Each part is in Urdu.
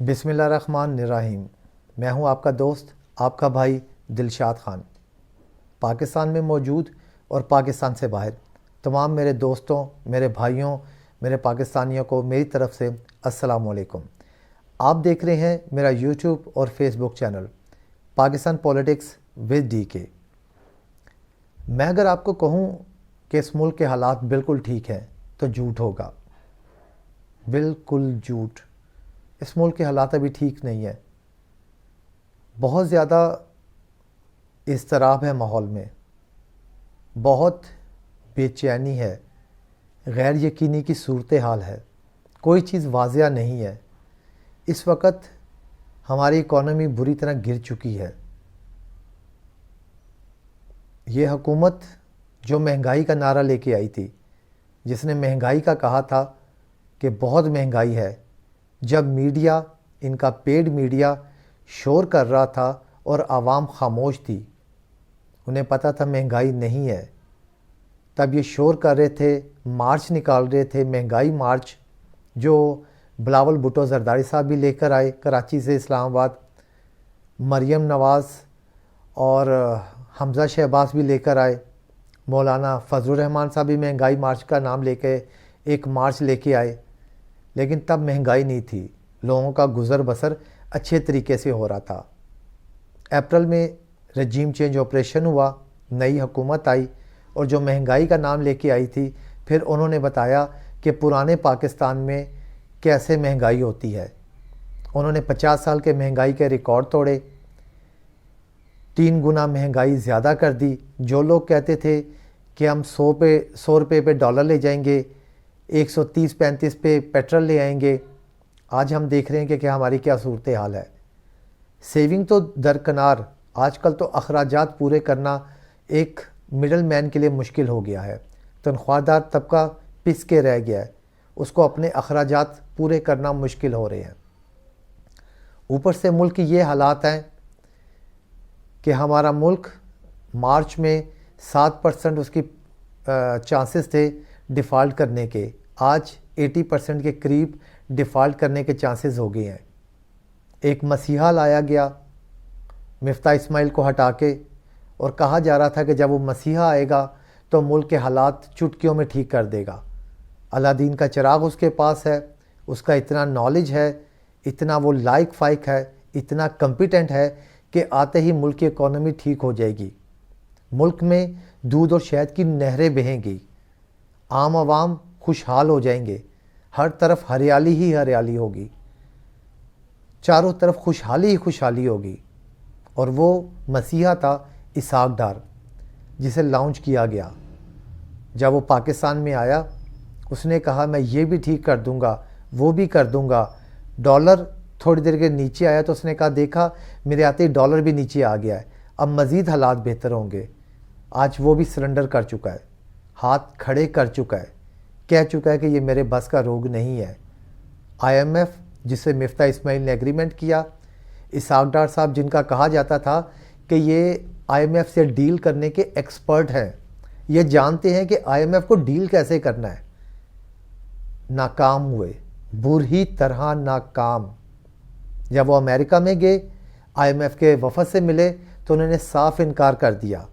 بسم اللہ الرحمن الرحیم۔ میں ہوں آپ کا دوست، آپ کا بھائی دلشاد خان۔ پاکستان میں موجود اور پاکستان سے باہر تمام میرے دوستوں، میرے بھائیوں، میرے پاکستانیوں کو میری طرف سے السلام علیکم۔ آپ دیکھ رہے ہیں میرا یوٹیوب اور Facebook channel Pakistan politics with D K. میں اگر آپ کو کہوں کہ اس ملک کے حالات بالکل ٹھیک ہیں تو جھوٹ ہوگا، بالکل جھوٹ۔ اس ملک کے حالات ابھی ٹھیک نہیں ہیں، بہت زیادہ اضطراب ہے ماحول میں، بہت بے چینی ہے، غیر یقینی کی صورتحال ہے، کوئی چیز واضح نہیں ہے۔ اس وقت ہماری اکانومی بری طرح گر چکی ہے۔ یہ حکومت جو مہنگائی کا نعرہ لے کے آئی تھی، جس نے مہنگائی کا کہا تھا کہ بہت مہنگائی ہے، جب میڈیا، ان کا پیڈ میڈیا شور کر رہا تھا اور عوام خاموش تھی، انہیں پتہ تھا مہنگائی نہیں ہے، تب یہ شور کر رہے تھے، مارچ نکال رہے تھے، مہنگائی مارچ، جو بلاول بھٹو زرداری صاحب بھی لے کر آئے کراچی سے اسلام آباد، مریم نواز اور حمزہ شہباز بھی لے کر آئے، مولانا فضل الرحمان صاحب بھی مہنگائی مارچ کا نام لے کے ایک مارچ لے کے آئے، لیکن تب مہنگائی نہیں تھی، لوگوں کا گزر بسر اچھے طریقے سے ہو رہا تھا۔ اپریل میں رجیم چینج آپریشن ہوا، نئی حکومت آئی، اور جو مہنگائی کا نام لے کے آئی تھی، پھر انہوں نے بتایا کہ پرانے پاکستان میں کیسے مہنگائی ہوتی ہے۔ انہوں نے 50 سال کے مہنگائی کے ریکارڈ توڑے، 3 گنا مہنگائی زیادہ کر دی۔ جو لوگ کہتے تھے کہ ہم 100 روپے پہ ڈالر لے جائیں گے، 130-135 پہ پیٹرول لے آئیں گے، آج ہم دیکھ رہے ہیں کہ ہماری کیا صورتحال ہے۔ سیونگ تو درکنار، آج کل تو اخراجات پورے کرنا ایک مڈل مین کے لیے مشکل ہو گیا ہے۔ تنخواہ دار طبقہ پس کے رہ گیا ہے، اس کو اپنے اخراجات پورے کرنا مشکل ہو رہے ہیں۔ اوپر سے ملک کی یہ حالات ہیں کہ ہمارا ملک مارچ میں 7% اس کی چانسز تھے ڈیفالٹ کرنے کے، آج 80% کے قریب ڈیفالٹ کرنے کے چانسز ہو گئے ہیں۔ ایک مسیحا لایا گیا مفتاح اسماعیل کو ہٹا کے، اور کہا جا رہا تھا کہ جب وہ مسیحا آئے گا تو ملک کے حالات چٹکیوں میں ٹھیک کر دے گا۔ اللہ دین کا چراغ اس کے پاس ہے، اس کا اتنا نالج ہے، اتنا وہ لائق فائق ہے، اتنا کمپیٹنٹ ہے کہ آتے ہی ملک کی اکانومی ٹھیک ہو جائے گی، ملک میں دودھ اور شہد کی نہریں بہیں گی، عام عوام خوشحال ہو جائیں گے، ہر طرف ہریالی ہی ہریالی ہوگی، چاروں طرف خوشحالی ہی خوشحالی ہوگی۔ اور وہ مسیحا تھا اسحاق ڈار، جسے لانچ کیا گیا۔ جب وہ پاکستان میں آیا، اس نے کہا میں یہ بھی ٹھیک کر دوں گا، وہ بھی کر دوں گا۔ ڈالر تھوڑی دیر کے نیچے آیا تو اس نے کہا دیکھا میرے آتے ہی ڈالر بھی نیچے آ گیا ہے، اب مزید حالات بہتر ہوں گے۔ آج وہ بھی سرنڈر کر چکا ہے، ہاتھ کھڑے کر چکا ہے، کہہ چکا ہے کہ یہ میرے بس کا روگ نہیں ہے۔ آئی ایم ایف جس سے مفتاح اسماعیل نے ایگریمنٹ کیا، اسحاق ڈار صاحب جن کا کہا جاتا تھا کہ یہ آئی ایم ایف سے ڈیل کرنے کے ایکسپرٹ ہیں، یہ جانتے ہیں کہ آئی ایم ایف کو ڈیل کیسے کرنا ہے، ناکام ہوئے، بری طرح ناکام۔ جب وہ امریکہ میں گئے، آئی ایم ایف کے وفد سے ملے تو انہوں نے صاف انکار کر دیا۔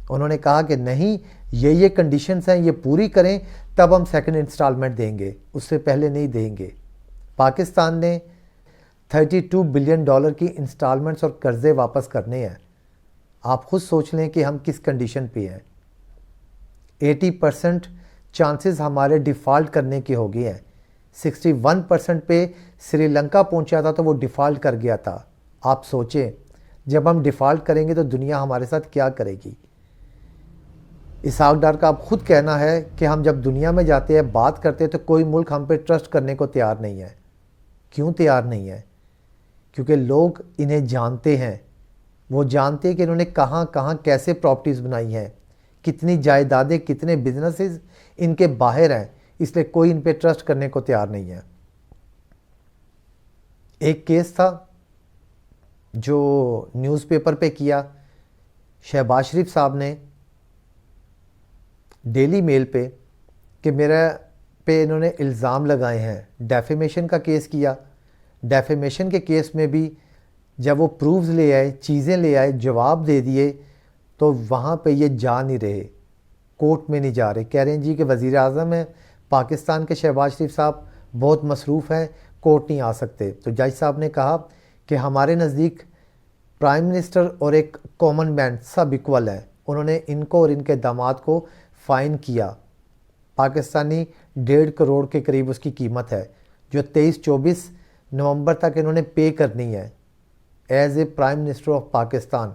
انہوں نے کہا کہ نہیں، یہ کنڈیشنز ہیں، یہ پوری کریں تب ہم سیکنڈ انسٹالمنٹ دیں گے، اس سے پہلے نہیں دیں گے۔ پاکستان نے 32 بلین ڈالر کی انسٹالمنٹس اور قرضے واپس کرنے ہیں۔ آپ خود سوچ لیں کہ ہم کس کنڈیشن پہ ہیں۔ 80% چانسز ہمارے ڈیفالٹ کرنے کے ہو گئے ہیں۔ 61% پہ سری لنکا پہنچا تھا تو وہ ڈیفالٹ کر گیا تھا۔ آپ سوچیں جب ہم ڈیفالٹ کریں گے تو دنیا ہمارے ساتھ کیا کرے گی۔ اسحاق ڈار کا اب خود کہنا ہے کہ ہم جب دنیا میں جاتے ہیں بات کرتے ہیں تو کوئی ملک ہم پہ ٹرسٹ کرنے کو تیار نہیں ہے۔ کیوں تیار نہیں ہے؟ کیونکہ لوگ انہیں جانتے ہیں، وہ جانتے ہیں کہ انہوں نے کہاں کہاں کیسے پراپرٹیز بنائی ہیں، کتنی جائیدادیں، کتنے بزنسز ان کے باہر ہیں، اس لیے کوئی ان پہ ٹرسٹ کرنے کو تیار نہیں ہے۔ ایک کیس تھا جو نیوز پیپر پہ کیا، شہباز شریف صاحب نے ڈیلی میل پہ کہ میرا پہ انہوں نے الزام لگائے ہیں، ڈیفیمیشن کا کیس کیا، ڈیفیمیشن کے کیس میں بھی جب وہ پروفز لے آئے، چیزیں لے آئے، جواب دے دیے، تو وہاں پہ یہ جا نہیں رہے، کورٹ میں نہیں جا رہے، کہہ رہے ہیں جی کہ وزیر اعظم ہیں پاکستان کے شہباز شریف صاحب بہت مصروف ہیں، کورٹ نہیں آ سکتے۔ تو جج صاحب نے کہا کہ ہمارے نزدیک پرائم منسٹر اور ایک کامن مین سب ایکول ہیں۔ انہوں نے ان کو اور ان کے داماد کو فائن کیا، پاکستانی 1.5 کروڑ کے قریب اس کی قیمت ہے، جو 23-24 نومبر تک انہوں نے پے کرنی ہے as a prime minister of Pakistan.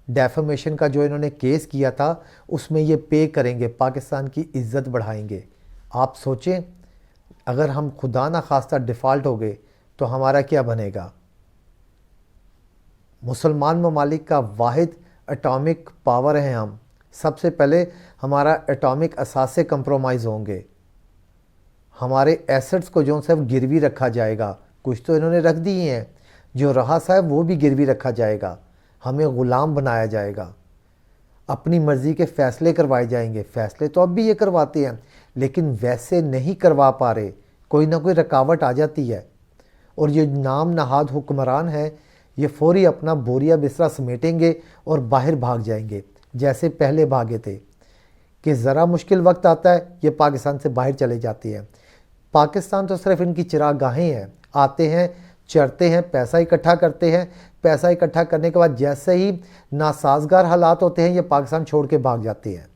Defamation کا جو انہوں نے کیس کیا تھا اس میں یہ پے کریں گے، پاکستان کی عزت بڑھائیں گے۔ آپ سوچیں اگر ہم خدا نہ خواستہ ڈیفالٹ ہو گئے تو ہمارا کیا بنے گا؟ مسلمان ممالک کا واحد اٹامک پاور ہیں ہم، سب سے پہلے ہمارا اٹامک اثاثے کمپرومائز ہوں گے، ہمارے ایسٹس کو جو صرف گروی رکھا جائے گا، کچھ تو انہوں نے رکھ دیے ہیں، جو رہا صاحب وہ بھی گروی رکھا جائے گا، ہمیں غلام بنایا جائے گا، اپنی مرضی کے فیصلے کروائے جائیں گے۔ فیصلے تو اب بھی یہ کرواتے ہیں لیکن ویسے نہیں کروا پا رہے، کوئی نہ کوئی رکاوٹ آ جاتی ہے، اور یہ نام نہاد حکمران ہے یہ فوری اپنا بوریا بستر سمیٹیں گے اور باہر بھاگ جائیں گے، جیسے پہلے بھاگے تھے کہ ذرا مشکل وقت آتا ہے یہ پاکستان سے باہر چلے جاتے ہیں۔ پاکستان تو صرف ان کی چراغ گاہیں ہیں، آتے ہیں، چرتے ہیں، پیسہ اکٹھا کرتے ہیں، پیسہ اکٹھا کرنے کے بعد جیسے ہی ناسازگار حالات ہوتے ہیں یہ پاکستان چھوڑ کے بھاگ جاتے ہیں۔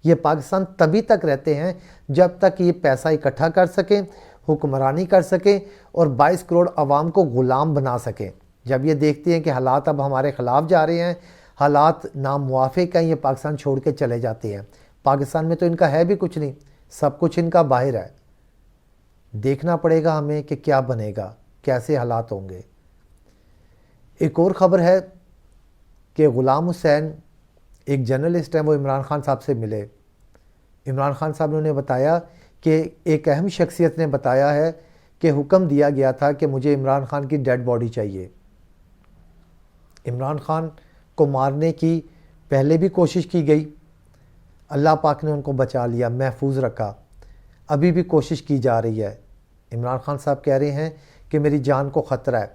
یہ پاکستان تبھی تک رہتے ہیں جب تک یہ پیسہ اکٹھا کر سکیں، حکمرانی کر سکیں اور 22 کروڑ عوام کو غلام بنا سکیں۔ جب یہ دیکھتے ہیں کہ حالات اب ہمارے خلاف جا رہے ہیں، حالات ناموافق ہیں، یہ پاکستان چھوڑ کے چلے جاتے ہیں۔ پاکستان میں تو ان کا ہے بھی کچھ نہیں، سب کچھ ان کا باہر ہے۔ دیکھنا پڑے گا ہمیں کہ کیا بنے گا، کیسے حالات ہوں گے۔ ایک اور خبر ہے کہ غلام حسین ایک جرنلسٹ ہیں، وہ عمران خان صاحب سے ملے۔ عمران خان صاحب نے انہیں بتایا کہ ایک اہم شخصیت نے بتایا ہے کہ حکم دیا گیا تھا کہ مجھے عمران خان کی ڈیڈ باڈی چاہیے۔ عمران خان کو مارنے کی پہلے بھی کوشش کی گئی، اللہ پاک نے ان کو بچا لیا، محفوظ رکھا، ابھی بھی کوشش کی جا رہی ہے۔ عمران خان صاحب کہہ رہے ہیں کہ میری جان کو خطرہ ہے،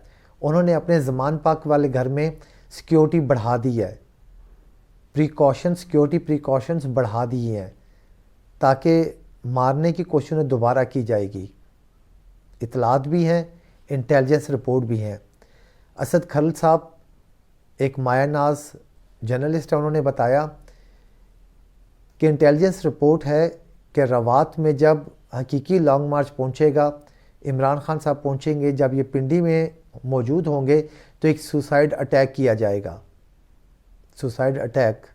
انہوں نے اپنے زمان پاک والے گھر میں سیکیورٹی بڑھا دی ہے، سیکیورٹی پریکاشنز بڑھا دی ہیں تاکہ مارنے کی کوشش انہیں دوبارہ کی جائے گی۔ اطلاعات بھی ہیں، انٹیلیجنس رپورٹ بھی ہیں۔ اسد کھرل صاحب ایک مایہ ناز جرنلسٹ ہے، انہوں نے بتایا کہ انٹیلیجنس رپورٹ ہے کہ روات میں جب حقیقی لانگ مارچ پہنچے گا، عمران خان صاحب پہنچیں گے، جب یہ پنڈی میں موجود ہوں گے تو ایک سوسائیڈ اٹیک کیا جائے گا۔ سوسائیڈ اٹیک،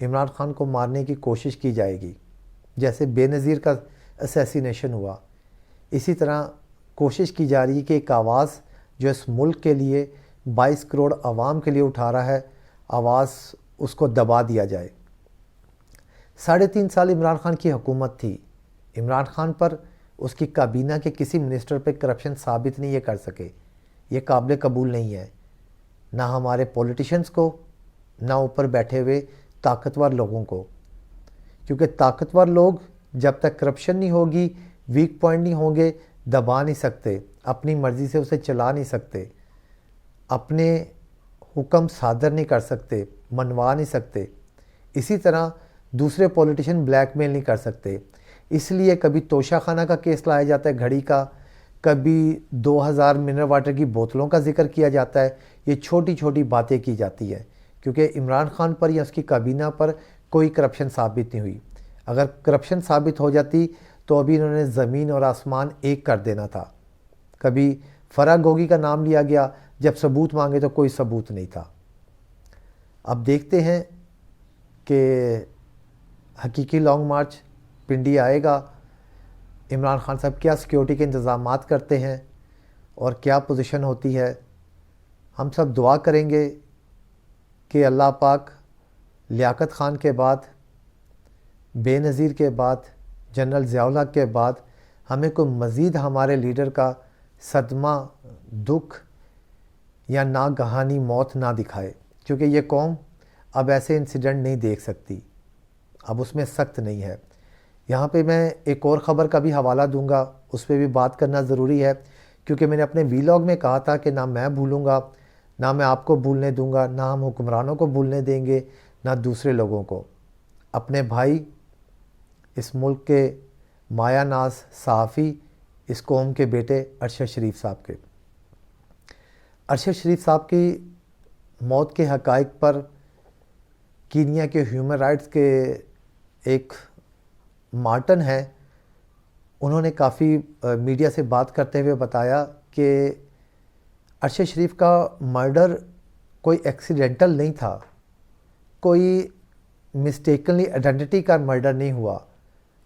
عمران خان کو مارنے کی کوشش کی جائے گی، جیسے بے نظیر کا اسیسینیشن ہوا۔ اسی طرح کوشش کی جا رہی ہے کہ ایک آواز جو اس ملک کے لیے 22 کروڑ عوام کے لیے اٹھا رہا ہے، آواز اس کو دبا دیا جائے۔ 3.5 سال عمران خان کی حکومت تھی، عمران خان پر اس کی کابینہ کے کسی منسٹر پہ کرپشن ثابت نہیں یہ کر سکے، یہ قابل قبول نہیں ہے، نہ ہمارے پولیٹیشنز کو، نہ اوپر بیٹھے ہوئے طاقتور لوگوں کو، کیونکہ طاقتور لوگ جب تک کرپشن نہیں ہوگی، ویک پوائنٹ نہیں ہوں گے، دبا نہیں سکتے، اپنی مرضی سے اسے چلا نہیں سکتے، اپنے حکم صادر نہیں کر سکتے، منوا نہیں سکتے۔ اسی طرح دوسرے پولیٹیشن بلیک میل نہیں کر سکتے۔ اس لیے کبھی توشہ خانہ کا کیس لایا جاتا ہے گھڑی کا، کبھی 2000 منرل واٹر کی بوتلوں کا ذکر کیا جاتا ہے۔ یہ چھوٹی چھوٹی باتیں کی جاتی ہیں کیونکہ عمران خان پر یا اس کی کابینہ پر کوئی کرپشن ثابت نہیں ہوئی۔ اگر کرپشن ثابت ہو جاتی تو ابھی انہوں نے زمین اور آسمان ایک کر دینا تھا۔ کبھی فرا گوگی کا نام لیا گیا، جب ثبوت مانگے تو کوئی ثبوت نہیں تھا۔ اب دیکھتے ہیں کہ حقیقی لانگ مارچ پنڈی آئے گا، عمران خان صاحب کیا سیکیورٹی کے انتظامات کرتے ہیں اور کیا پوزیشن ہوتی ہے۔ ہم سب دعا کریں گے کہ اللہ پاک لیاقت خان کے بعد، بے نظیر کے بعد، جنرل ضیاء الحق کے بعد ہمیں کوئی مزید ہمارے لیڈر کا صدمہ، دکھ یا ناگہانی موت نہ دکھائے، کیونکہ یہ قوم اب ایسے انسیڈنٹ نہیں دیکھ سکتی، اب اس میں سخت نہیں ہے۔ یہاں پہ میں ایک اور خبر کا بھی حوالہ دوں گا، اس پہ بھی بات کرنا ضروری ہے، کیونکہ میں نے اپنے ویلاگ میں کہا تھا کہ نہ میں بھولوں گا، نہ میں آپ کو بھولنے دوں گا، نہ ہم حکمرانوں کو بھولنے دیں گے، نہ دوسرے لوگوں کو۔ اپنے بھائی، اس ملک کے مایہ ناز صحافی، اس قوم کے بیٹے ارشد شریف صاحب کے، ارشد شریف صاحب کی موت کے حقائق پر کینیا کے ہیومن رائٹس کے ایک مارٹن ہے، انہوں نے کافی میڈیا سے بات کرتے ہوئے بتایا کہ ارشد شریف کا مرڈر کوئی ایکسیڈنٹل نہیں تھا، کوئی مسٹیکنلی آئیڈینٹی کا مرڈر نہیں ہوا،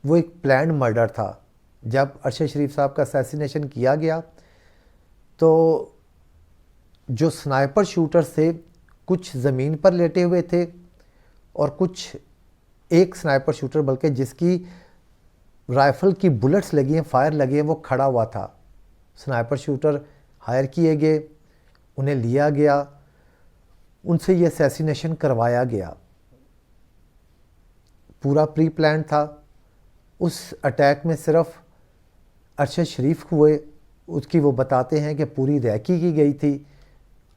وہ ایک پلانڈ مرڈر تھا۔ جب ارشد شریف صاحب کا اسیسینیشن کیا گیا تو جو سنائپر شوٹرز تھے، کچھ زمین پر لیٹے ہوئے تھے اور کچھ، ایک سنائپر شوٹر بلکہ جس کی رائفل کی بلٹس لگی ہیں، فائر لگے ہیں، وہ کھڑا ہوا تھا۔ سنائپر شوٹر ہائر کیے گئے، انہیں لیا گیا، ان سے یہ اسیسینیشن کروایا گیا، پورا پری پلان تھا۔ اس اٹیک میں صرف ارشد شریف ہوئے، اس کی وہ بتاتے ہیں کہ پوری ریکی کی گئی تھی،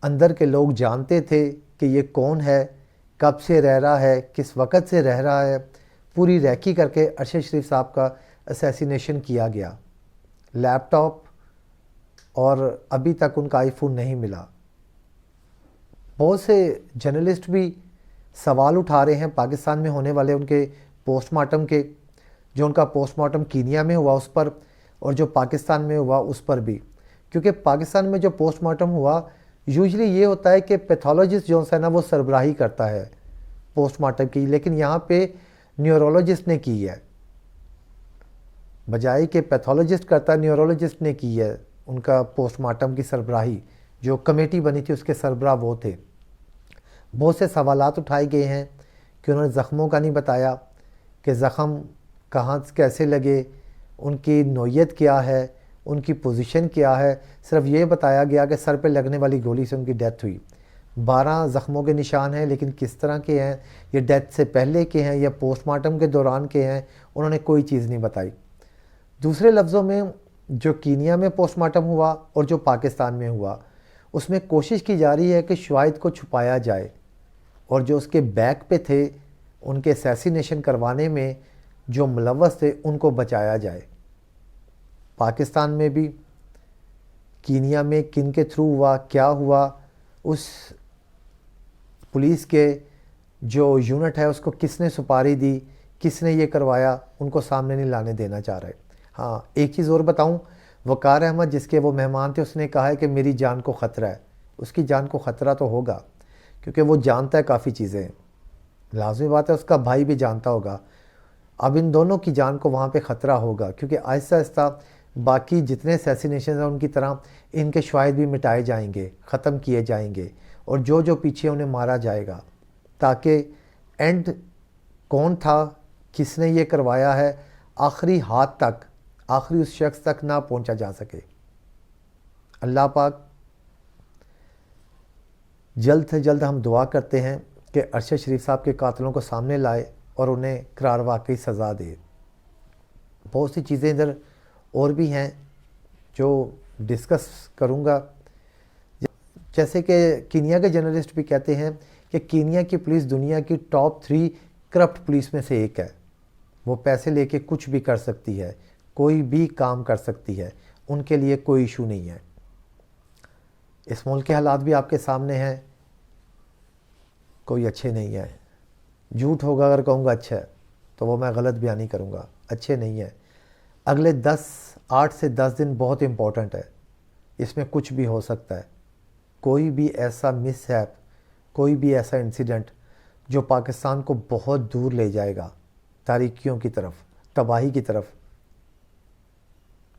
اندر کے لوگ جانتے تھے کہ یہ کون ہے، کب سے رہ رہا ہے، کس وقت سے رہ رہا ہے، پوری ریکی کر کے ارشد شریف صاحب کا اسیسینیشن کیا گیا۔ لیپ ٹاپ اور ابھی تک ان کا آئی فون نہیں ملا۔ بہت سے جرنلسٹ بھی سوال اٹھا رہے ہیں پاکستان میں ہونے والے ان کے پوسٹ مارٹم کے، جو ان کا پوسٹ مارٹم کینیا میں ہوا اس پر، اور جو پاکستان میں ہوا اس پر بھی، کیونکہ پاکستان میں جو پوسٹ مارٹم ہوا یوزلی یہ ہوتا ہے کہ پیتھولوجسٹ جو ہے نا وہ سربراہی کرتا ہے پوسٹ مارٹم کی، لیکن یہاں پہ نیورولوجسٹ نے کی ہے، بجائے کہ پیتھولوجسٹ کرتا ہے، نیورولوجسٹ نے کی ہے ان کا پوسٹ مارٹم کی سربراہی، جو کمیٹی بنی تھی اس کے سربراہ وہ تھے۔ بہت سے سوالات اٹھائے گئے ہیں کہ انہوں نے زخموں کا نہیں بتایا کہ زخم کہاں کیسے لگے، ان کی نوعیت کیا ہے، ان کی پوزیشن کیا ہے، صرف یہ بتایا گیا کہ سر پہ لگنے والی گولی سے ان کی ڈیتھ ہوئی۔ 12 زخموں کے نشان ہیں، لیکن کس طرح کے ہیں، یہ ڈیتھ سے پہلے کے ہیں یا پوسٹ مارٹم کے دوران کے ہیں، انہوں نے کوئی چیز نہیں بتائی۔ دوسرے لفظوں میں جو کینیا میں پوسٹ مارٹم ہوا اور جو پاکستان میں ہوا، اس میں کوشش کی جا رہی ہے کہ شواہد کو چھپایا جائے، اور جو اس کے بیک پہ تھے ان کے اسیسینیشن کروانے میں جو ملوث تھے ان کو بچایا جائے۔ پاکستان میں بھی، کینیا میں کن کے تھرو ہوا، کیا ہوا، اس پولیس کے جو یونٹ ہے اس کو کس نے سپاری دی، کس نے یہ کروایا، ان کو سامنے نہیں لانے دینا چاہ رہے۔ ہاں، ایک چیز اور بتاؤں، وقار احمد جس کے وہ مہمان تھے، اس نے کہا ہے کہ میری جان کو خطرہ ہے۔ اس کی جان کو خطرہ تو ہوگا، کیونکہ وہ جانتا ہے کافی چیزیں، لازمی بات ہے اس کا بھائی بھی جانتا ہوگا۔ اب ان دونوں کی جان کو وہاں پہ خطرہ ہوگا، کیونکہ آہستہ آہستہ باقی جتنے اسیسینیشن ہیں ان کی طرح ان کے شواہد بھی مٹائے جائیں گے، ختم کیے جائیں گے، اور جو جو پیچھے انہیں مارا جائے گا، تاکہ اینڈ کون تھا، کس نے یہ کروایا ہے، آخری ہاتھ تک، آخری اس شخص تک نہ پہنچا جا سکے۔ اللہ پاک جلد سے جلد ہم دعا کرتے ہیں کہ ارشد شریف صاحب کے قاتلوں کو سامنے لائے اور انہیں قرار واقعی سزا دے۔ بہت سی چیزیں ادھر اور بھی ہیں جو ڈسکس کروں گا، جیسے کہ کینیا کے جرنلسٹ بھی کہتے ہیں کہ کینیا کی پولیس دنیا کی ٹاپ 3 کرپٹ پولیس میں سے ایک ہے، وہ پیسے لے کے کچھ بھی کر سکتی ہے، کوئی بھی کام کر سکتی ہے، ان کے لیے کوئی ایشو نہیں ہے۔ اس ملک کے حالات بھی آپ کے سامنے ہیں، کوئی اچھے نہیں ہیں۔ جھوٹ ہوگا اگر کہوں گا اچھا ہے تو وہ میں غلط بیانی کروں گا، اچھے نہیں ہیں۔ اگلے 8 سے 10 دن بہت امپورٹنٹ ہے، اس میں کچھ بھی ہو سکتا ہے، کوئی بھی ایسا مس ہیپ، کوئی بھی ایسا انسیڈنٹ جو پاکستان کو بہت دور لے جائے گا، تاریکیوں کی طرف، تباہی کی طرف۔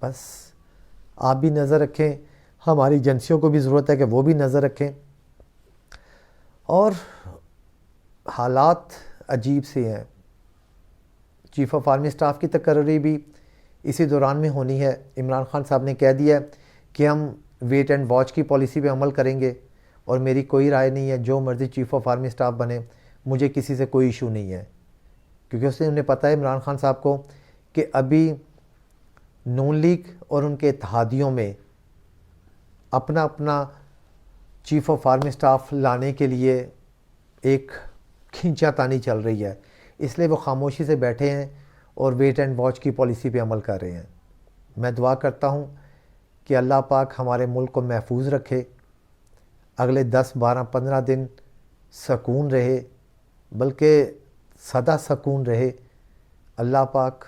بس آپ بھی نظر رکھیں، ہماری ایجنسیوں کو بھی ضرورت ہے کہ وہ بھی نظر رکھیں۔ اور حالات عجیب سے ہیں۔ چیف آف آرمی سٹاف کی تقرری بھی اسی دوران میں ہونی ہے۔ عمران خان صاحب نے کہہ دیا ہے کہ ہم ویٹ اینڈ واچ کی پالیسی پہ عمل کریں گے، اور میری کوئی رائے نہیں ہے، جو مرضی چیف آف آرمی سٹاف بنے، مجھے کسی سے کوئی ایشو نہیں ہے، کیونکہ اس نے انہیں پتہ ہے عمران خان صاحب کو کہ ابھی نون لیگ اور ان کے اتحادیوں میں اپنا اپنا چیف آف آرمی سٹاف لانے کے لیے ایک کھینچا تانی چل رہی ہے، اس لیے وہ خاموشی سے بیٹھے ہیں اور ویٹ اینڈ واچ کی پالیسی پہ عمل کر رہے ہیں۔ میں دعا کرتا ہوں کہ اللہ پاک ہمارے ملک کو محفوظ رکھے، اگلے 10 12 15 دن سکون رہے، بلکہ سدا سکون رہے۔ اللہ پاک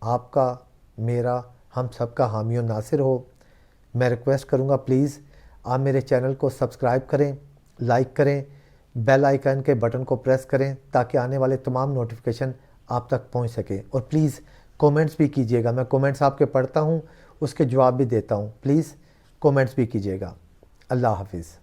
آپ کا، میرا، ہم سب کا حامی و ناصر ہو۔ میں ریکویسٹ کروں گا پلیز آپ میرے چینل کو سبسکرائب کریں، لائک کریں، بیل آئیکن کے بٹن کو پریس کریں تاکہ آنے والے تمام نوٹیفیکیشن آپ تک پہنچ سکے، اور پلیز کومنٹس بھی کیجیے گا۔ میں کومنٹس آپ کے پڑھتا ہوں، اس کے جواب بھی دیتا ہوں، پلیز کومنٹس بھی کیجیے گا۔ اللہ حافظ۔